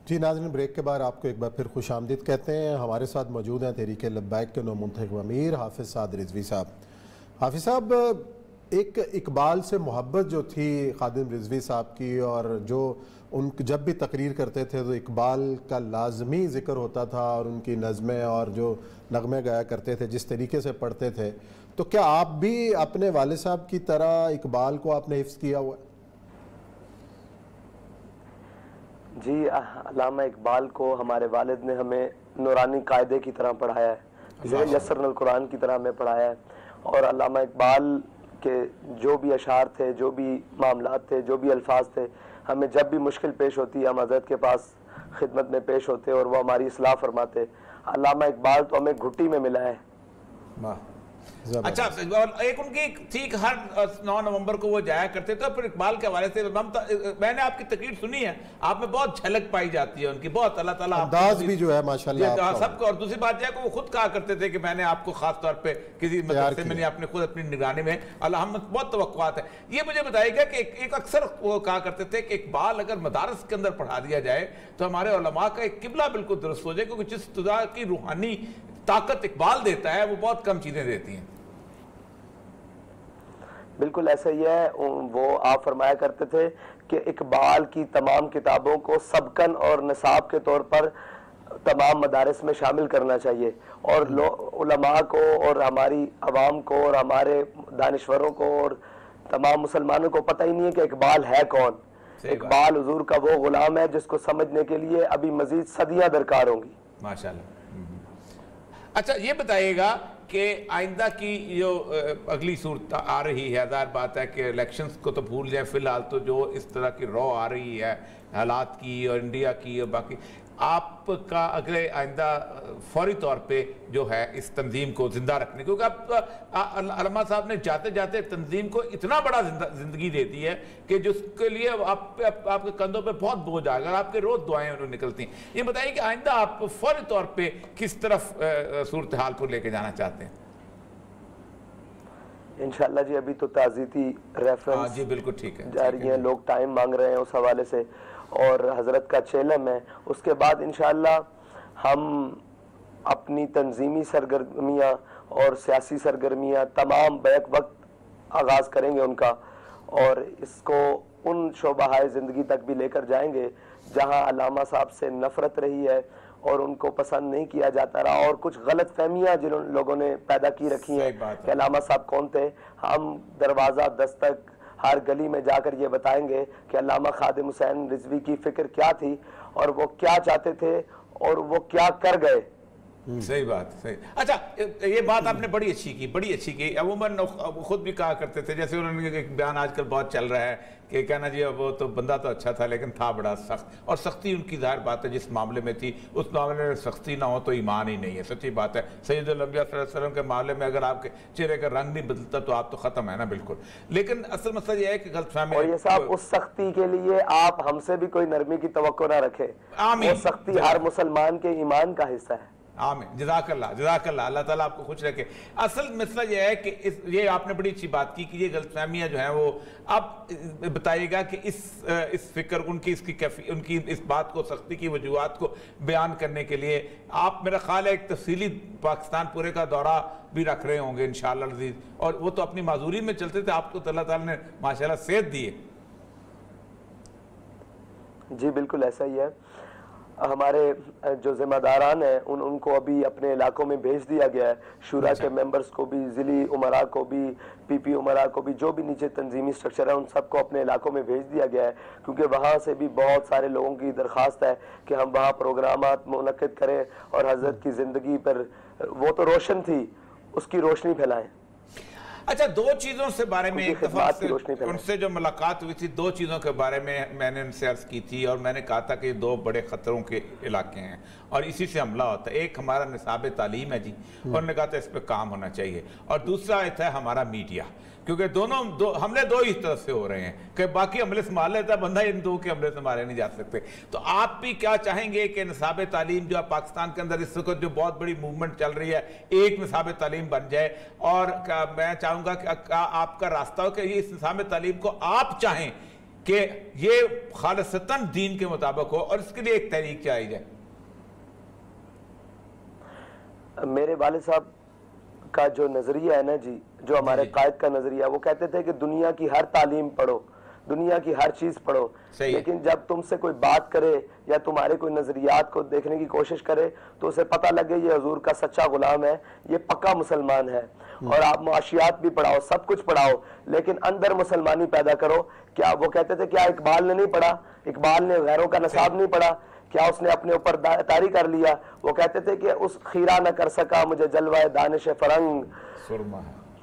جی ناظرین، بریک کے بعد آپ کو ایک بار پھر خوش آمدید کہتے ہیں۔ ہمارے ساتھ موجود ہیں تحریک لبیک کے نو منتخب امیر حافظ سعد رضوی صاحب۔ حافظ صاحب، ایک اقبال سے محبت جو تھی خادم رضوی صاحب کی، اور جو ان جب بھی تقریر کرتے تھے تو اقبال کا لازمی ذکر ہوتا تھا، اور ان کی نظمیں اور جو نغمے گایا کرتے تھے جس طریقے سے پڑھتے تھے، تو کیا آپ بھی اپنے والد صاحب کی طرح اقبال کو آپ نے حفظ کیا ہوا ہے؟ جی، علامہ اقبال کو ہمارے والد نے ہمیں نورانی قاعدے کی طرح پڑھایا ہے، یسرنا القرآن کی طرح ہمیں پڑھایا ہے، اور علامہ اقبال کے جو بھی اشعار تھے، جو بھی معاملات تھے، جو بھی الفاظ تھے، ہمیں جب بھی مشکل پیش ہوتی ہم حضرت کے پاس خدمت میں پیش ہوتے اور وہ ہماری اصلاح فرماتے۔ علامہ اقبال تو ہمیں گھٹی میں ملا ہے۔ اچھا، ایک ان کی تھی کہ ہر 9 نومبر کو وہ جایا کرتے تھے، پھر اقبال کے حوالے سے میں نے آپ کی تقریر سنی ہے، آپ میں بہت جھلک پائی جاتی ہے ان کی، بہت اللہ تعالیٰ انداز بھی جو ہے ماشاءاللہ سب کو۔ اور دوسری بات یہ ہے کہ وہ خود کہا کرتے تھے کہ میں نے آپ کو خاص طور پہ کسی مدرسے میں نہیں، آپ نے خود اپنی نگرانی میں، اللہ ہم بہت توقعات ہیں۔ یہ مجھے بتائیے گا کہ ایک اکثر وہ کہا کرتے تھے کہ اقبال اگر مدارس کے اندر پڑھا دیا جائے تو ہمارے علماء کا ایک قبلہ بالکل درست ہو جائے، کیونکہ جس خدا کی روحانی طاقت اقبال دیتا ہے وہ بہت کم چیزیں دیتی ہیں۔ بالکل ایسا ہی ہے، وہ آپ فرمایا کرتے تھے کہ اقبال کی تمام کتابوں کو سبقن اور نصاب کے طور پر تمام مدارس میں شامل کرنا چاہیے، اور علماء کو اور ہماری عوام کو اور ہمارے دانشوروں کو اور تمام مسلمانوں کو پتہ ہی نہیں ہے کہ اقبال ہے کون۔ اقبال حضور کا وہ غلام ہے جس کو سمجھنے کے لیے ابھی مزید صدیاں درکار ہوں گی۔ ماشاءاللہ۔ اچھا یہ بتائیے گا کہ آئندہ کی جو اگلی صورت آ رہی ہے، ظاہر بات ہے کہ الیکشنز کو تو بھول جائیں، فی الحال تو جو اس طرح کی رو آ رہی ہے حالات کی اور انڈیا کی اور باقی، آپ کا اگلے آئندہ فوری طور پہ جو ہے اس تنظیم کو زندہ رکھنے، کیونکہ اب علامہ صاحب نے جاتے جاتے تنظیم کو اتنا بڑا زندگی دے دی ہے کہ جس کے لیے آپ کے کندھوں پہ بہت بوجھ آئے گا، آپ کے روز دعائیں انہوں نکلتی ہیں۔ یہ بتائیے کہ آئندہ آپ فوری طور پہ کس طرف صورتحال کو لے کے جانا چاہتے ہیں؟ انشاءاللہ جی، ابھی تو تعزیتی ریفرنس جی بالکل ٹھیک ہے جاری ہیں، لوگ ٹائم مانگ رہے ہیں اس حوالے سے، اور حضرت کا چیلم ہے۔ اس کے بعد انشاءاللہ ہم اپنی تنظیمی سرگرمیاں اور سیاسی سرگرمیاں تمام بیک وقت آغاز کریں گے ان کا، اور اس کو ان شعبہ زندگی تک بھی لے کر جائیں گے جہاں علامہ صاحب سے نفرت رہی ہے اور ان کو پسند نہیں کیا جاتا رہا، اور کچھ غلط فہمیاں جن لوگوں نے پیدا کی رکھی ہیں کہ علامہ صاحب کون تھے۔ ہم دروازہ دستک ہر گلی میں جا کر یہ بتائیں گے کہ علامہ خادم حسین رضوی کی فکر کیا تھی اور وہ کیا چاہتے تھے اور وہ کیا کر گئے۔ صحیح بات، صحیح۔ اچھا یہ بات آپ نے بڑی اچھی کی۔ عموماً خود بھی کہا کرتے تھے، جیسے انہوں نے ایک بیان آج کل بہت چل رہا ہے کہ کہنا جی وہ تو بندہ تو اچھا تھا لیکن تھا بڑا سخت، اور سختی ان کی ظاہر بات ہے جس معاملے میں تھی اس معاملے میں سختی نہ ہو تو ایمان ہی نہیں ہے، سچی بات ہے۔ سید الانبیاء صلی اللہ علیہ وسلم کے معاملے میں اگر آپ کے چہرے کا رنگ نہیں بدلتا تو آپ تو ختم ہے نا، بالکل۔ لیکن اصل مسئلہ یہ ہے کہ غلط فہمی، اور یہ صاحب اس سختی کے لیے آپ ہم سے بھی کوئی نرمی کی توقع نہ رکھے، وہ سختی ہر مسلمان کے ایمان کا حصہ ہے۔ آمین، جزاک اللہ، اللہ تعالیٰ آپ کو خوش رکھے۔ اصل مسئلہ یہ ہے کہ یہ آپ نے بڑی اچھی بات کی کہ یہ غلط فہمیاں جو ہیں وہ اب بتائیے گا کہ اس فکر ان کی اس بات کو، سختی کی وجوہات کو بیان کرنے کے لیے آپ میرا خیال ہے ایک تفصیلی پاکستان پورے کا دورہ بھی رکھ رہے ہوں گے انشاءاللہ العزیز، اور وہ تو اپنی معذوری میں چلتے تھے، آپ کو اللہ تعالیٰ نے ماشاءاللہ صحت دی ہے۔ جی بالکل ایسا ہی ہے۔ ہمارے جو ذمہ داران ہیں ان کو ابھی اپنے علاقوں میں بھیج دیا گیا ہے، شورا کے ممبرز کو بھی، ضلعی امراء کو بھی، پی پی امراء کو بھی، جو بھی نیچے تنظیمی سٹرکچر ہے ان سب کو اپنے علاقوں میں بھیج دیا گیا ہے، کیونکہ وہاں سے بھی بہت سارے لوگوں کی درخواست ہے کہ ہم وہاں پروگرامات منعقد کریں اور حضرت کی زندگی پر وہ تو روشن تھی اس کی روشنی پھیلائیں۔ اچھا، دو چیزوں سے بارے میں اتفاق سے ان سے جو ملاقات ہوئی تھی، دو چیزوں کے بارے میں نے ان سے عرض کی تھی اور میں نے کہا تھا کہ یہ دو بڑے خطروں کے علاقے ہیں اور اسی سے حملہ ہوتا ہے۔ ایک ہمارا نصاب تعلیم ہے جی، انہوں نے کہا تھا اس پہ کام ہونا چاہیے، اور دوسرا ہے ہمارا میڈیا، کیونکہ دونوں حملے دو ہی طرف سے ہو رہے ہیں کہ باقی حملے سنبھال لیتا ہے بندہ، ان دو کے حملے سنبھالے نہیں جا سکتے۔ تو آپ بھی کیا چاہیں گے کہ نصاب تعلیم جو پاکستان کے اندر اس وقت جو بہت بڑی موومنٹ چل رہی ہے، ایک نصاب تعلیم بن جائے، اور میں چاہوں گا کہ آپ کا راستہ ہو کہ اس نصاب تعلیم کو آپ چاہیں کہ یہ خالصتاً دین کے مطابق ہو اور اس کے لیے ایک تحریک چلائی جائے؟ میرے والد صاحب کا جو نظریہ ہے نا جی، جو ہمارے قائد کا نظریہ، وہ کہتے تھے کہ دنیا کی ہر تعلیم پڑھو، دنیا کی ہر چیز پڑھو، لیکن جب تم سے کوئی بات کرے یا تمہارے کوئی نظریات کو دیکھنے کی کوشش کرے تو اسے پتہ لگے یہ حضور کا سچا غلام ہے، یہ پکا مسلمان ہے۔ اور آپ معاشیات بھی پڑھاؤ، سب کچھ پڑھاؤ، لیکن اندر مسلمانی پیدا کرو۔ کیا وہ کہتے تھے کیا اقبال نے نہیں پڑھا؟ اقبال نے غیروں کا نصاب نہیں پڑھا؟ کیا اس نے اپنے اوپر طاری کر لیا؟ وہ کہتے تھے کہ اس خیرہ نہ کر سکا مجھے جلوہ دانش فرنگ،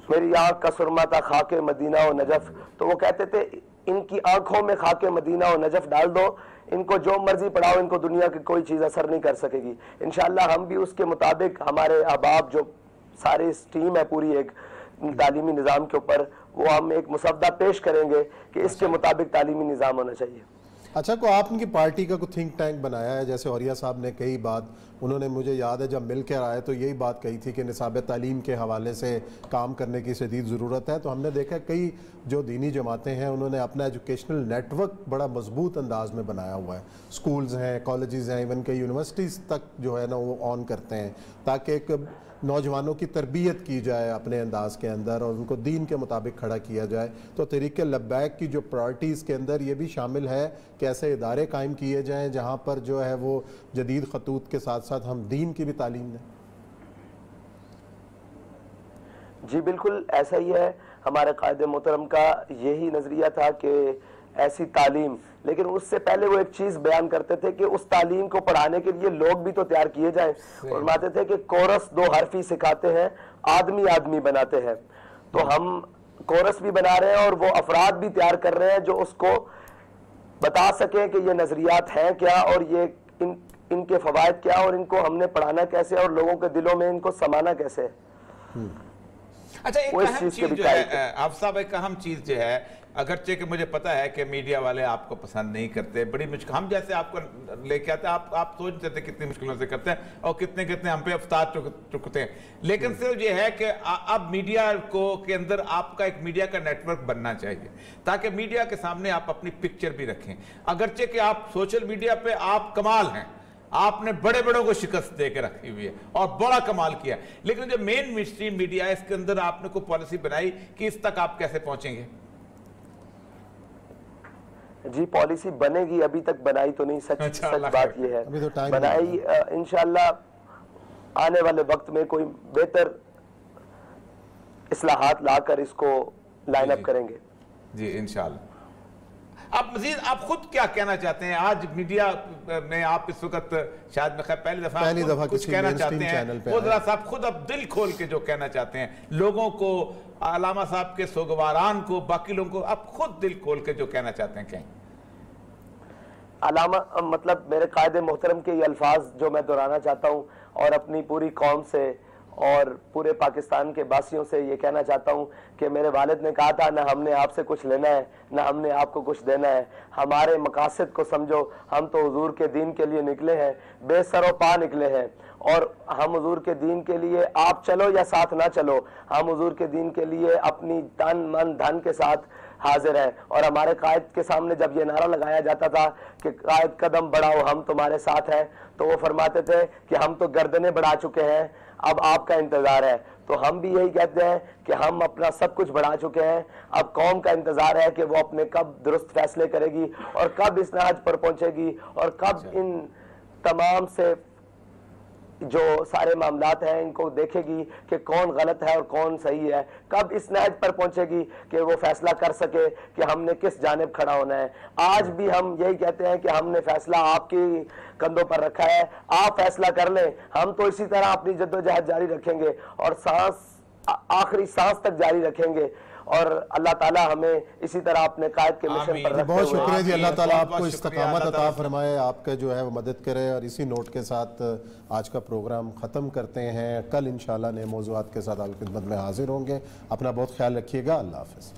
میری آنکھ کا سرما تھا خاک مدینہ و نجف۔ تو وہ کہتے تھے ان کی آنکھوں میں خاک مدینہ و نجف ڈال دو، ان کو جو مرضی پڑھاؤ، ان کو دنیا کی کوئی چیز اثر نہیں کر سکے گی۔ انشاءاللہ ہم بھی اس کے مطابق، ہمارے احباب جو سارے اس ٹیم ہے پوری ایک تعلیمی نظام کے اوپر، وہ ہم ایک مسودہ پیش کریں گے کہ اس کے مطابق تعلیمی نظام ہونا چاہیے۔ اچھا، کو آپ ان کی پارٹی کا کوئی تھنک ٹینک بنایا ہے؟ جیسے اوریہ صاحب نے کئی بات، انہوں نے مجھے یاد ہے جب مل کر آئے تو یہی بات کہی تھی کہ نصاب تعلیم کے حوالے سے کام کرنے کی شدید ضرورت ہے۔ تو ہم نے دیکھا کئی جو دینی جماعتیں ہیں انہوں نے اپنا ایجوکیشنل نیٹ ورک بڑا مضبوط انداز میں بنایا ہوا ہے، سکولز ہیں، کالجز ہیں، ایون کئی یونیورسٹیز تک جو ہے نا وہ آن کرتے ہیں تاکہ ایک نوجوانوں کی تربیت کی جائے اپنے انداز کے اندر اور ان کو دین کے مطابق کھڑا کیا جائے۔ تو تحریک لبیک کی جو پرائرٹیز کے اندر یہ بھی شامل ہے کہ ایسے ادارے قائم کیے جائیں جہاں پر جو ہے وہ جدید خطوط کے ساتھ ساتھ ہم دین کی بھی تعلیم دیں۔ جی بالکل ایسا ہی ہے، ہمارے قائد محترم کا یہی نظریہ تھا کہ ایسی تعلیم، لیکن اس سے پہلے وہ ایک چیز بیان کرتے تھے کہ اس تعلیم کو پڑھانے کے لیے لوگ بھی تو تیار کیے جائیں۔ فرماتے تھے کہ کورس دو حرفی سکھاتے ہیں، آدمی آدمی بناتے ہیں۔ تو ہم کورس بھی بنا رہے ہیں اور وہ افراد بھی تیار کر رہے ہیں جو اس کو بتا سکیں کہ یہ نظریات ہیں کیا اور یہ ان کے فوائد کیا اور ان کو ہم نے پڑھانا کیسے اور لوگوں کے دلوں میں ان کو سمانا کیسے ہے۔ اچھا، ایک اہم چیز جو ہے آپ صاحب، ایک اہم چیز جو ہے، اگرچہ کہ مجھے پتا ہے کہ میڈیا والے آپ کو پسند نہیں کرتے، بڑی مشکل، ہم جیسے آپ کو لے کے آتے ہیں، آپ سوچتے تھے کتنی مشکلوں سے کرتے ہیں اور کتنے ہم پہ افطار چکتے ہیں، لیکن صرف یہ ہے کہ اب میڈیا کے اندر آپ کا ایک میڈیا کا نیٹ ورک بننا چاہیے تاکہ میڈیا کے سامنے آپ اپنی پکچر بھی رکھیں۔ اگرچہ کہ آپ سوشل میڈیا پہ آپ کمال ہیں، آپ نے بڑے بڑوں کو شکست دے کے رکھی ہوئی ہے اور بڑا کمال کیا، لیکن جو مین میڈیا ہے اس کے اندر آپ نے کوئی پالیسی بنائی کہ اس تک آپ کیسے پہنچیں گے؟ جی پالیسی بنے گی، ابھی تک بنائی تو نہیں، سچ بات یہ ہے، بنائی انشاءاللہ آنے والے وقت میں کوئی بہتر اصلاحات لا کر اس کو لائن اپ کریں گے۔ جی انشاءاللہ۔ آپ مزید آپ خود کیا کہنا چاہتے ہیں؟ آج میڈیا میں آپ اس وقت شاید میں خیر پہلی دفعہ کچھ کہنا چاہتے ہیں، وہ ذرا صاحب خود اب دل کھول کے جو کہنا چاہتے ہیں لوگوں کو، علامہ صاحب کے سوگواران کو، باقی لوگوں کو، آپ خود دل کھول کے جو کہنا چاہتے ہیں کہیں۔ علامہ مطلب میرے قائد محترم کے یہ الفاظ جو میں دہرانا چاہتا ہوں اور اپنی پوری قوم سے اور پورے پاکستان کے باسیوں سے یہ کہنا چاہتا ہوں کہ میرے والد نے کہا تھا نہ ہم نے آپ سے کچھ لینا ہے نہ ہم نے آپ کو کچھ دینا ہے، ہمارے مقاصد کو سمجھو، ہم تو حضور کے دین کے لیے نکلے ہیں، بے سر و پا نکلے ہیں، اور ہم حضور کے دین کے لیے آپ چلو یا ساتھ نہ چلو، ہم حضور کے دین کے لیے اپنی تن من دھن کے ساتھ حاضر ہیں۔ اور ہمارے قائد کے سامنے جب یہ نعرہ لگایا جاتا تھا کہ قائد قدم بڑھاؤ ہم تمہارے ساتھ ہیں، تو وہ فرماتے تھے کہ ہم تو گردنیں بڑھا چکے ہیں، اب آپ کا انتظار ہے۔ تو ہم بھی یہی کہتے ہیں کہ ہم اپنا سب کچھ بڑھا چکے ہیں، اب قوم کا انتظار ہے کہ وہ اپنے کب درست فیصلے کرے گی اور کب اس نہج پر پہنچے گی اور کب ان تمام سے جو سارے معاملات ہیں ان کو دیکھے گی کہ کون غلط ہے اور کون صحیح ہے، کب اس نہج پر پہنچے گی کہ وہ فیصلہ کر سکے کہ ہم نے کس جانب کھڑا ہونا ہے۔ آج بھی ہم یہی کہتے ہیں کہ ہم نے فیصلہ آپ کی کندھوں پر رکھا ہے، آپ فیصلہ کر لیں، ہم تو اسی طرح اپنی جدوجہد جاری رکھیں گے اور آخری سانس تک جاری رکھیں گے، اور اللہ تعالیٰ ہمیں اسی طرح اپنے قائد کے مشن پر رکھتے ہوئے۔ بہت شکریہ جی، اللہ تعالیٰ آپ کو استقامت عطا فرمائے، آپ کا جو ہے وہ مدد کرے، اور اسی نوٹ کے ساتھ آج کا پروگرام ختم کرتے ہیں۔ کل انشاءاللہ نئے موضوعات کے ساتھ آپ کی خدمت میں حاضر ہوں گے۔ اپنا بہت خیال رکھیے گا، اللہ حافظ۔